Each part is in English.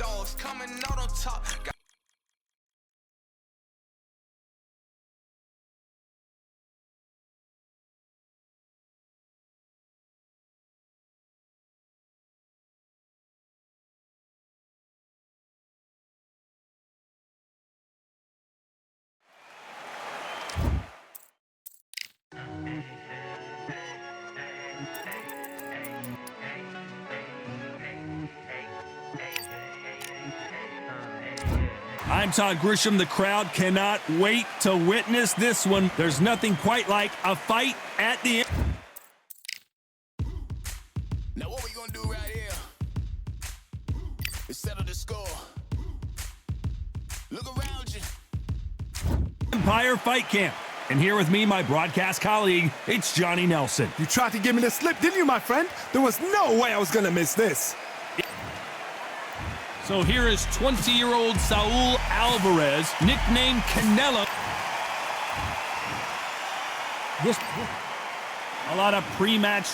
dogs coming out on top. I'm Todd Grisham. The crowd cannot wait to witness this one. There's nothing quite like a fight at the end. Now what we gonna do right here is settle the score. Look around you. Empire Fight Camp. And here with me, my broadcast colleague, it's Johnny Nelson. You tried to give me the slip, didn't you, my friend? There was no way I was gonna miss this. So here is 20-year-old Saul Alvarez, nicknamed Canelo. A lot of pre-match.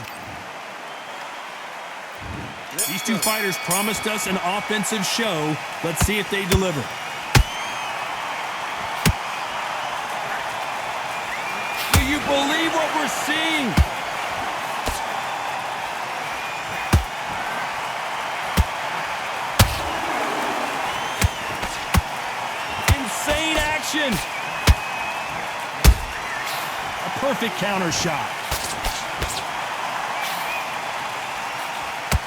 These two fighters promised us an offensive show. Let's see if they deliver. Do you believe what we're seeing? Action. A perfect counter shot.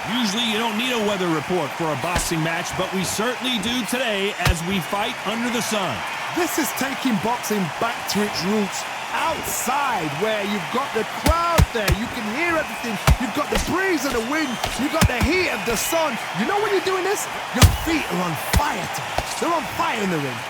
Usually you don't need a weather report for a boxing match, but we certainly do today as we fight under the sun. This is taking boxing back to its roots. Outside, where you've got the crowd there, you can hear everything. You've got the breeze of the wind, you've got the heat of the sun. You know when you're doing this? Your feet are on fire. They're on fire in the ring.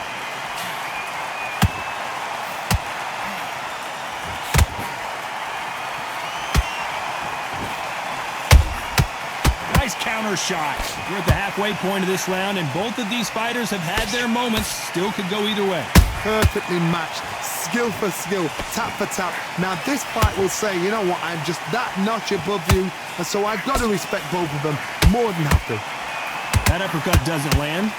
Nice counter shot. We're at the halfway point of this round, and both of these fighters have had their moments. Still could go either way. Perfectly matched, skill for skill, tap for tap. Now this fight will say, you know what, I'm just that notch above you, and so I've got to respect both of them. More than happy. That uppercut doesn't land.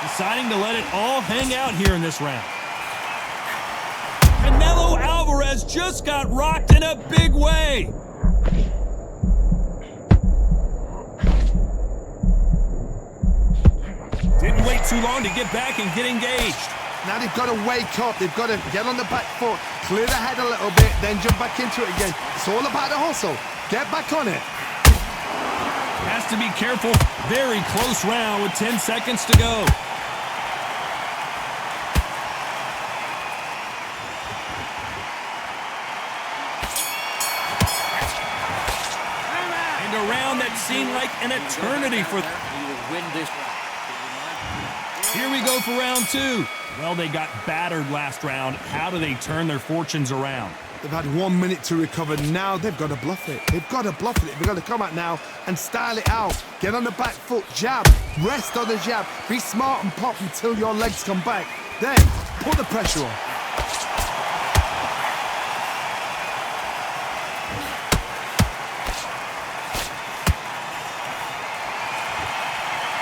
Deciding to let it all hang out here in this round. Canelo Alvarez just got rocked in a big way. Didn't wait too long to get back and get engaged. Now they've got to wake up. They've got to get on the back foot, clear the head a little bit, then jump back into it again. It's all about the hustle. Get back on it. Has to be careful. Very close round with 10 seconds to go. A round that seemed like an eternity for them. Here we go for round two. Well, they got battered last round. How do they turn their fortunes around? They've had 1 minute to recover. Now they've got to bluff it. They've got to bluff it. They've got to come out now and style it out. Get on the back foot, jab, rest on the jab. Be smart and pop until your legs come back. Then put the pressure on.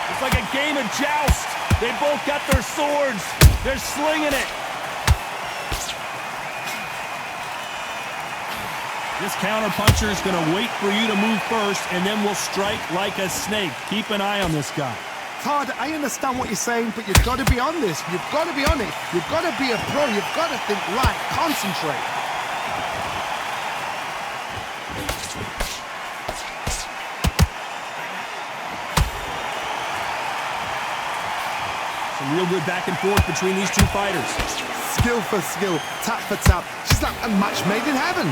It's like a game of joust. They both got their swords. They're slinging it. This counterpuncher is going to wait for you to move first, and then will strike like a snake. Keep an eye on this guy. Todd, I understand what you're saying, but you've got to be on this. You've got to be on it. You've got to be a pro. You've got to think right. Concentrate. Some real good back and forth between these two fighters. Skill for skill, tap for tap. She's like a match made in heaven.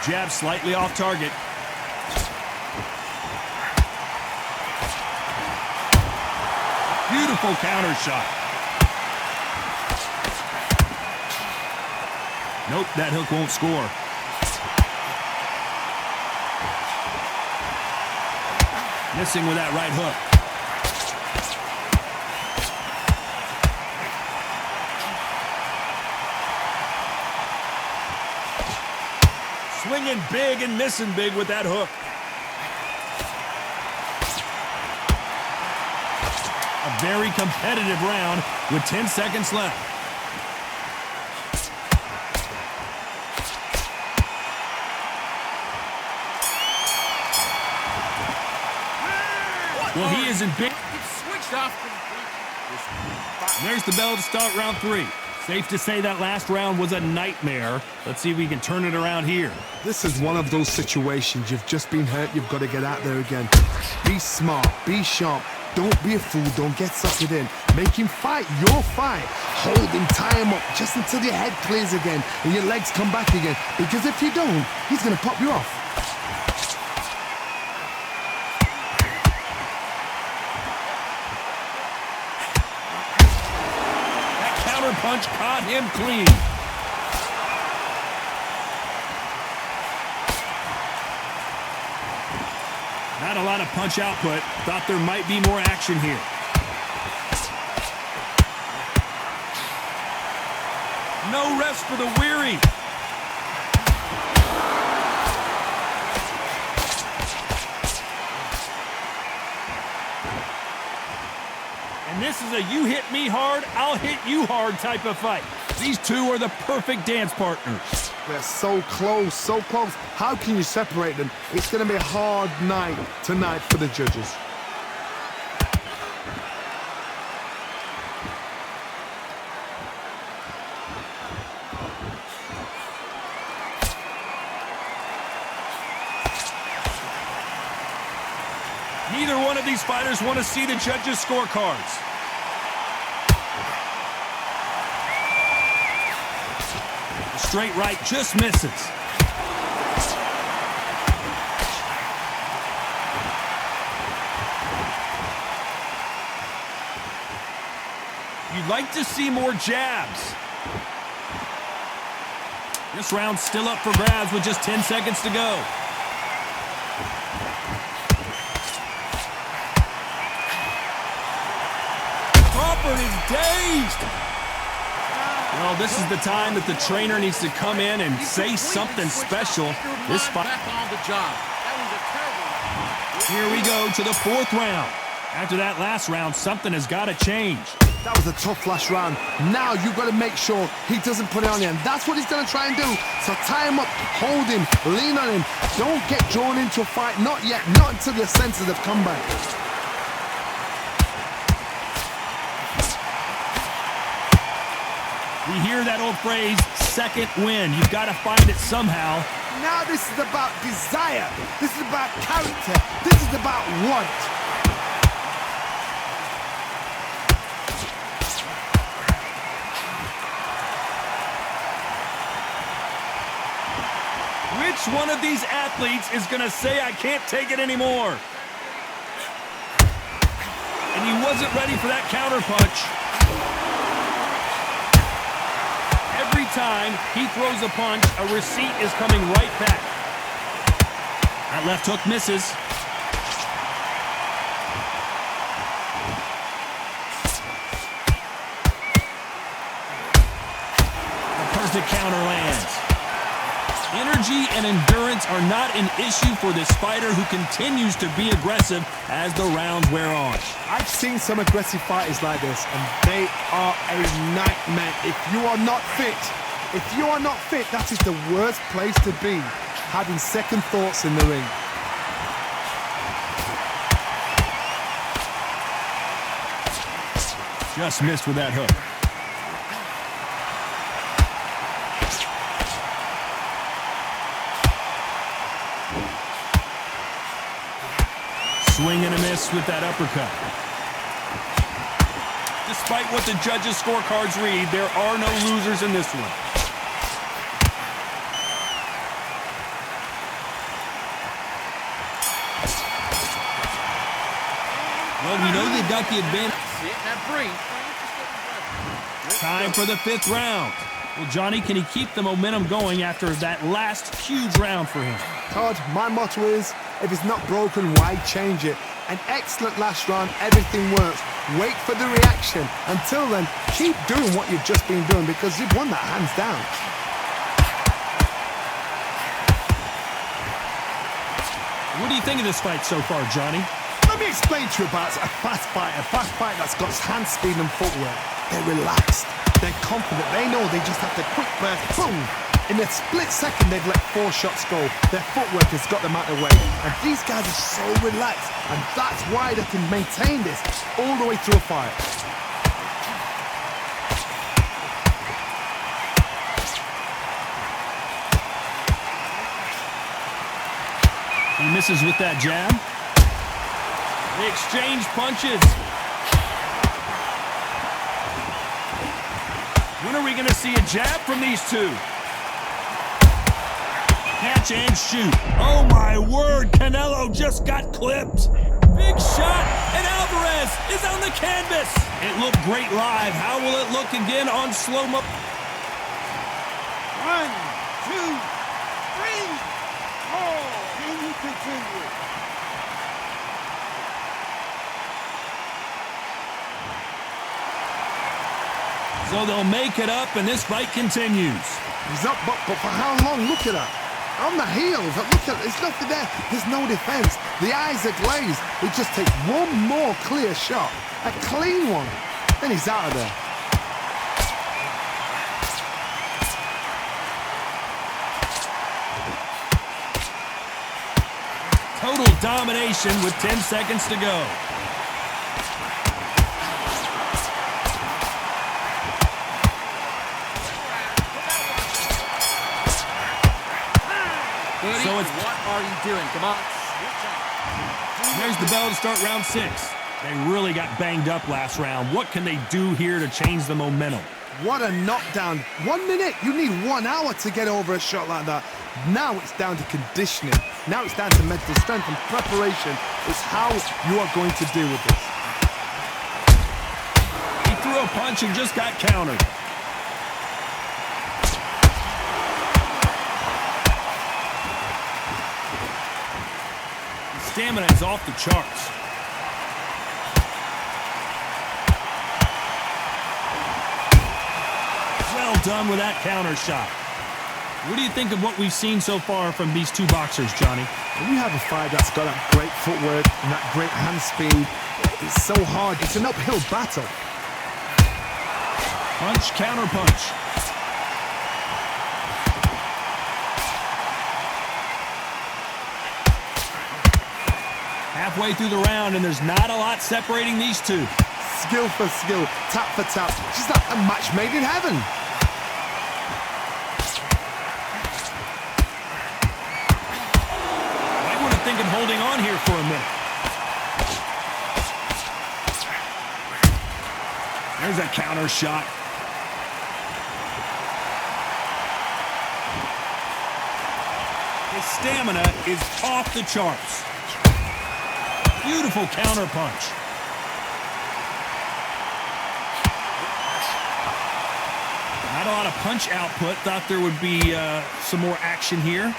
Jab slightly off target. Beautiful counter shot. Nope, that hook won't score. Missing with that right hook. Swinging big and missing big with that hook. A very competitive round with 10 seconds left. Well, he is in big. Switched off. There's the bell to start round 3. Safe to say that last round was a nightmare. Let's see if we can turn it around here. This is one of those situations. You've just been hurt. You've got to get out there again. Be smart. Be sharp. Don't be a fool. Don't get suckered in. Make him fight your fight. Hold him, tie him up just until your head clears again and your legs come back again. Because if you don't, he's going to pop you off. Punch caught him clean. Not a lot of punch output. Thought there might be more action here. No rest for the weary. And this is a you hit me hard, I'll hit you hard type of fight. These two are the perfect dance partners. They're so close, so close. How can you separate them? It's going to be a hard night tonight for the judges. Neither one of these fighters want to see the judges' scorecards. The straight right just misses. You'd like to see more jabs. This round's still up for grabs with just 10 seconds to go. Crawford is dazed. Well, this is the time that the trainer needs to come in and say something special. This fight. On the job. That was a terrible. Here we go to the 4th round. After that last round, something has got to change. That was a tough last round. Now you've got to make sure he doesn't put it on you. And that's what he's going to try and do. So tie him up, hold him, lean on him. Don't get drawn into a fight. Not yet. Not until your senses have come back. We hear that old phrase, second win. You've got to find it somehow. Now this is about desire. This is about character. This is about want. Which one of these athletes is going to say, I can't take it anymore? And he wasn't ready for that counter punch. Every time he throws a punch, a receipt is coming right back. That left hook misses. The perfect counter lands. Energy and endurance are not an issue for this fighter who continues to be aggressive as the rounds wear on. I've seen some aggressive fighters like this, and they are a nightmare. If you are not fit, that is the worst place to be, having second thoughts in the ring. Just missed with that hook. Swing and a miss with that uppercut. Despite what the judges' scorecards read, there are no losers in this one. Well, we know they've got the advantage. Time for the 5th round. Well, Johnny, can he keep the momentum going after that last huge round for him? Todd, my motto is, if it's not broken, why change it? An excellent last round, everything works. Wait for the reaction. Until then, keep doing what you've just been doing because you've won that hands down. What do you think of this fight so far, Johnny? Let me explain to you about a fast fighter that's got hand speed and footwork. They're relaxed, they're confident, they know they just have to quick burst, boom! In a split second, they've let 4 shots go. Their footwork has got them out of the way. And these guys are so relaxed, and that's why they can maintain this all the way through a fight. He misses with that jab. They exchange punches. When are we going to see a jab from these two? Catch and shoot. Oh my word, Canelo just got clipped. Big shot, and Alvarez is on the canvas. It looked great live. How will it look again on slow-mo? 1, 2, 3, 4. Can you continue? So they'll make it up, and this fight continues. He's up, but for how long? Look at that. On the heels, look at it. There's nothing there. There's no defense. The eyes are glazed. It just takes one more clear shot. A clean one. Then he's out of there. Total domination with 10 seconds to go. So it's what are you doing? Come on. There's the bell to start round 6. They really got banged up last round. What can they do here to change the momentum? What a knockdown. 1 minute. You need 1 hour to get over a shot like that. Now it's down to conditioning. Now it's down to mental strength and preparation. It's how you are going to deal with this. He threw a punch and just got countered. Stamina is off the charts. Well done with that counter shot. What do you think of what we've seen so far from these two boxers, Johnny? When you have a fight that's got that great footwork and that great hand speed, it's so hard. It's an uphill battle. Punch, counter punch. Halfway through the round, and there's not a lot separating these two. Skill for skill, tap for tap. Just like a match made in heaven. Might want to think of holding on here for a minute. There's a counter shot. His stamina is off the charts. Beautiful counter punch. Not a lot of punch output. Thought there would be some more action here.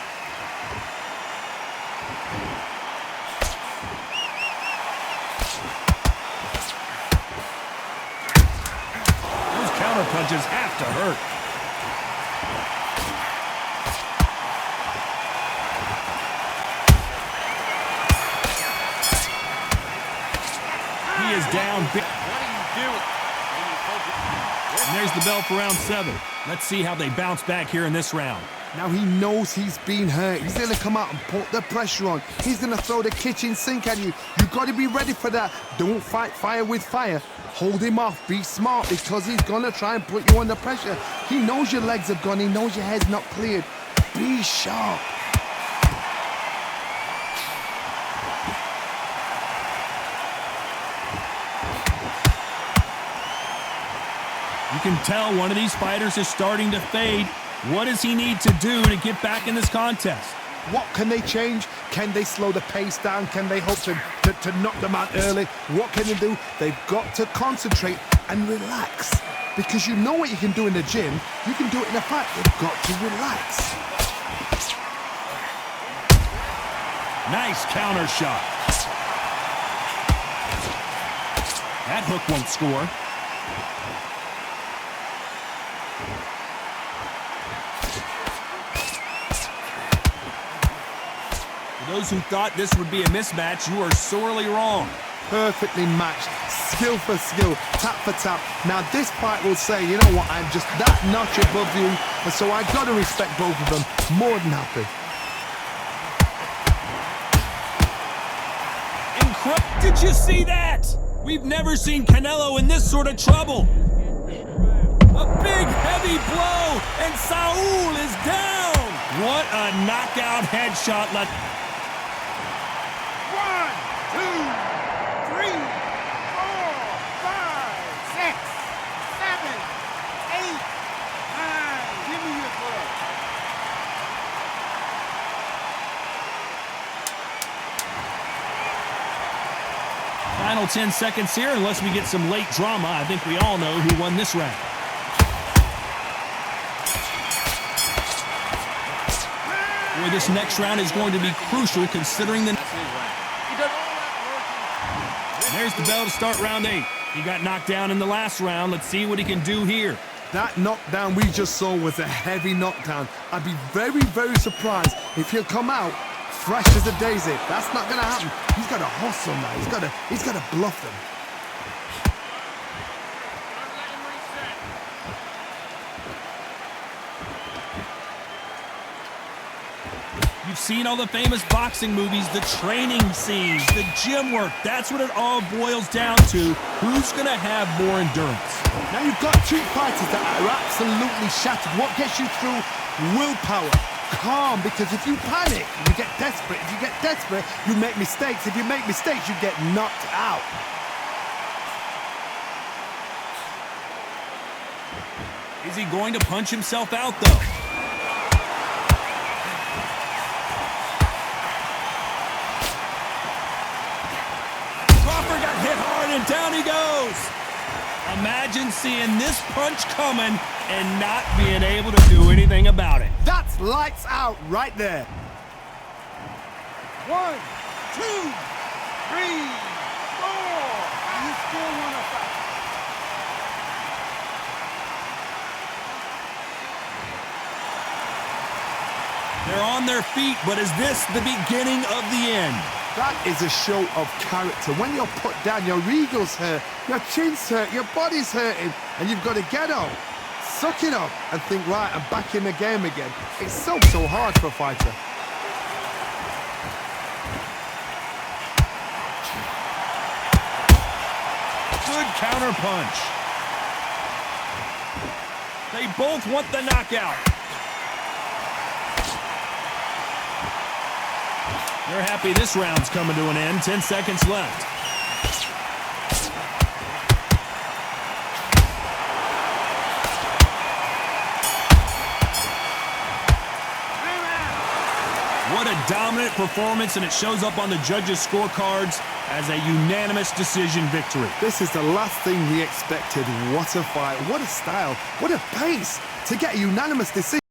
Those counter punches have to hurt. He is down big. What are you doing? And there's the bell for round 7. Let's see how they bounce back here in this round. Now he knows he's been hurt. He's going to come out and put the pressure on. He's going to throw the kitchen sink at you. You've got to be ready for that. Don't fight fire with fire. Hold him off. Be smart because he's going to try and put you under pressure. He knows your legs have gone. He knows your head's not cleared. Be sharp. You can tell one of these fighters is starting to fade. What does he need to do to get back in this contest? What can they change? Can they slow the pace down? Can they hope to knock them out early? What can they do? They've got to concentrate and relax. Because you know what you can do in the gym. You can do it in a fight. They've got to relax. Nice counter shot. That hook won't score. For Those who thought this would be a mismatch, you are sorely wrong. Perfectly matched, skill for skill, tap for tap. Now this fight will say, you know what, I'm just that notch above you, and so I've got to respect both of them. More than happy. Incredible! Did you see that? We've never seen Canelo in this sort of trouble. A big, heavy blow, and Saul is down. What a knockout headshot. 1, 2, 3, 4, 5, 6, 7, 8, 9. Give me your club. Final 10 seconds here, unless we get some late drama. I think we all know who won this round. Boy, this next round is going to be crucial considering the... There's the bell to start round 8. He got knocked down in the last round. Let's see what he can do here. That knockdown we just saw was a heavy knockdown. I'd be very, very surprised if he'll come out fresh as a daisy. That's not going to happen. He's got to hustle now. He's got to bluff them. You've seen all the famous boxing movies, the training scenes, the gym work. That's what it all boils down to. Who's going to have more endurance? Now you've got two fighters that are absolutely shattered. What gets you through? Willpower. Calm, because if you panic, you get desperate. If you get desperate, you make mistakes. If you make mistakes, you get knocked out. Is he going to punch himself out, though? Crawford got hit hard, and down he goes. Imagine seeing this punch coming and not being able to do anything about it. That's lights out right there. 1, 2, 3, 4. You still want to fight? They're on their feet, but is this the beginning of the end? That is a show of character. When you're put down, your ego's hurt, your chin's hurt, your body's hurting, and you've got to get up, suck it up, and think, right, I'm back in the game again. It's so hard for a fighter. Good counter punch. They both want the knockout. They're happy this round's coming to an end. 10 seconds left. What a dominant performance, and it shows up on the judges' scorecards as a unanimous decision victory. This is the last thing we expected. What a fight, what a style, what a pace to get a unanimous decision.